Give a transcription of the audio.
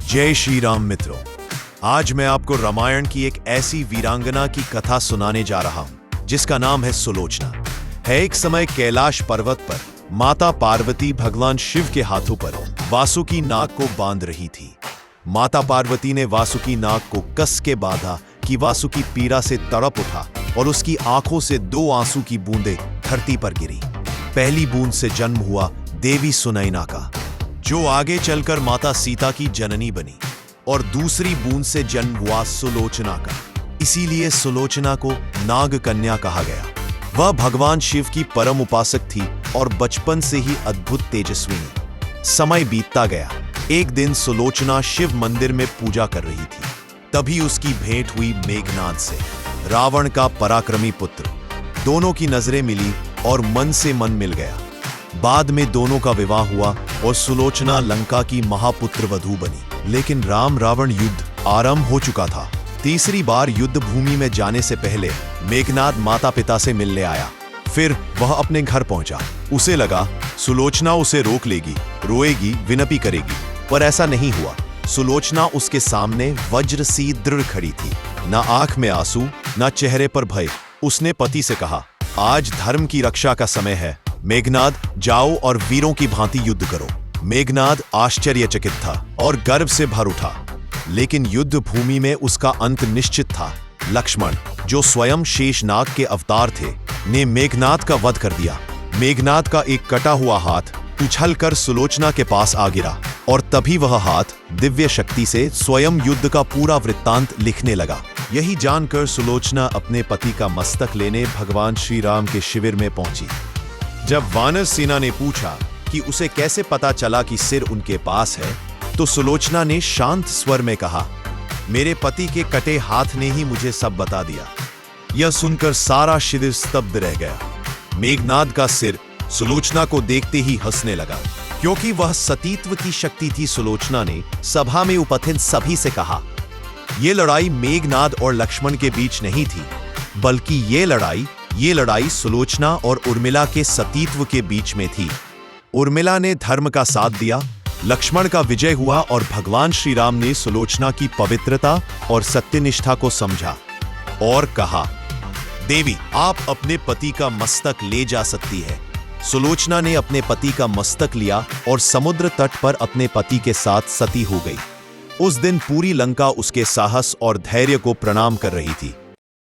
जय श्री राम मित्रों, आज मैं आपको रामायण की एक ऐसी वीरांगना की कथा सुनाने जा रहा हूं जिसका नाम है सुलोचना। है एक समय कैलाश पर्वत पर माता पार्वती भगवान शिव के हाथों पर वासुकी नाग को बांध रही थी। माता पार्वती ने वासुकी नाग को कस के बांधा कि वासुकी पीड़ा से तड़प उठा और उसकी आंखों से 2 आंसू की बूंदें धरती पर गिरी। पहली बूंद से जन्म हुआ देवी सुनैना का, जो आगे चलकर माता सीता की जननी बनी, और दूसरी बूंद से जन्म हुआ सुलोचना का। इसीलिए सुलोचना को नाग कन्या कहा गया। वह भगवान शिव की परम उपासक थी और बचपन से ही अद्भुत तेजस्विनी। समय बीतता गया। एक दिन सुलोचना शिव मंदिर में पूजा कर रही थी। तभी उसकी भेंट हुई मेघनाद से, रावण का पराक्रमी पुत्र। दोनों की नजरें मिली और मन से मन मिल गया। बाद में दोनों का विवाह हुआ और सुलोचना लंका की महापुत्र वधू बनी। लेकिन राम रावण युद्ध आरंभ हो चुका था। तीसरी बार युद्ध भूमि में जाने से पहले मेघनाद माता पिता से मिलने आया। फिर वह अपने घर पहुंचा। उसे लगा सुलोचना उसे रोक लेगी, रोएगी, विनती करेगी, पर ऐसा नहीं हुआ। सुलोचना उसके सामने वज्र सी दृढ़ खड़ी थी, ना आंख में आंसू, ना चेहरे पर भय। उसने पति से कहा, आज धर्म की रक्षा का समय है। मेघनाद, जाओ और वीरों की भांति युद्ध करो। मेघनाद आश्चर्यचकित था और गर्व से भर उठा। लेकिन युद्ध भूमि में उसका अंत निश्चित था। लक्ष्मण, जो स्वयं शेषनाग के अवतार थे, ने मेघनाद का वध कर दिया। मेघनाद का एक कटा हुआ हाथ उछलकर सुलोचना के पास आ गिरा और तभी वह हाथ दिव्य शक्ति से स्वयं युद्ध का पूरा वृत्तांत लिखने लगा। यही जानकर सुलोचना अपने पति का मस्तक लेने भगवान श्री राम के शिविर में पहुंची। जब वानर सेना ने पूछा कि उसे कैसे पता चला कि सिर उनके पास है, तो सुलोचना ने शांत स्वर में कहा, मेरे पति के कटे हाथ ने ही मुझे सब बता दिया। यह सुनकर सारा शिविर स्तब्ध रह गया। मेघनाद का सिर सुलोचना को देखते ही हंसने लगा, क्योंकि वह सतीत्व की शक्ति थी। सुलोचना ने सभा में उपस्थित सभी से कहा, यह लड़ाई मेघनाद और लक्ष्मण के बीच नहीं थी, बल्कि ये लड़ाई सुलोचना और उर्मिला के सतीत्व के बीच में थी। उर्मिला ने धर्म का साथ दिया, लक्ष्मण का विजय हुआ और भगवान श्री राम ने सुलोचना की पवित्रता और सत्यनिष्ठा को समझा और कहा, देवी, आप अपने पति का मस्तक ले जा सकती है। सुलोचना ने अपने पति का मस्तक लिया और समुद्र तट पर अपने पति के साथ सती हो गई। उस दिन पूरी लंका उसके साहस और धैर्य को प्रणाम कर रही थी।